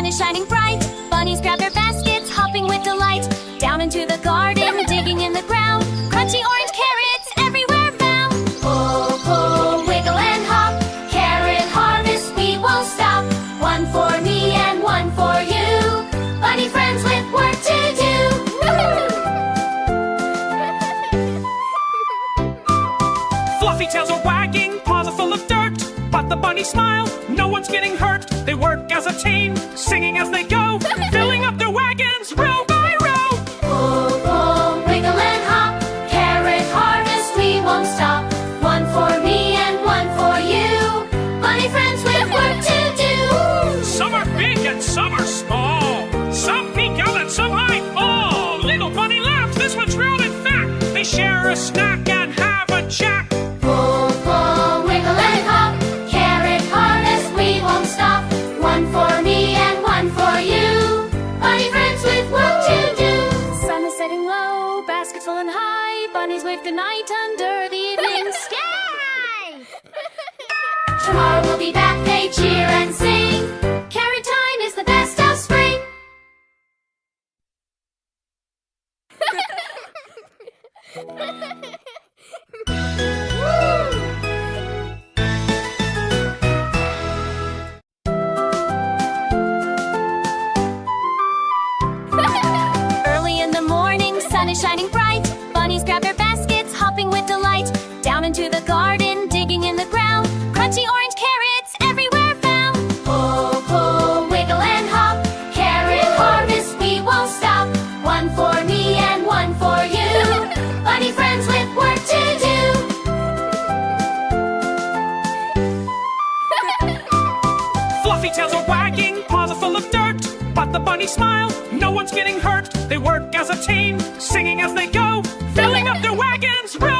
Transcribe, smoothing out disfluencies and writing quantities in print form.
is shining bright. Bunnies grab their baskets, hopping with delight. Down into the garden, digging in the ground. Crunchy orange carrots everywhere found. Pull, pull, wiggle and hop. Carrot harvest, we won't stop. One for me and one for you. Bunny friends with work to do. Fluffy tails are wagging, paws are full of dirt. But the bunnies smile, no one's getting hurt. They work as a team, singing as they go, filling up their wagons row by row. Pull, pull, wiggle and hop. Carrot harvest, we won't stop. One for me and one for you. Bunny friends with work to do. Some are big and some are small. Some peek out and some hide all. Little bunny laughs, this one's real in fact. They share a snack and have a chat. Pull, pull, wiggle and hop. Carrot harvest, we won't stop. One for me and one for you. Bunny friends with work to do. Sun is setting low, basket full and high. Bunnies wave goodnight under the evening sky. Tomorrow we'll be back, they cheer and sing. Carrot time is the best of spring. Early in the morning, sun is shining bright. Bunnies grab their baskets, hopping with delight. Down into the garden, digging in the ground. Crunchy orange carrots everywhere found. Pull, pull, wiggle and hop. Carrot harvest, we won't stop. One for me and one for you. Bunny friends with work to do. Fluffy tails are wagging, paws are full of dirt. But the bunnies smile, no one's getting hurt. They work as a team, singing as they go, filling up their wagons row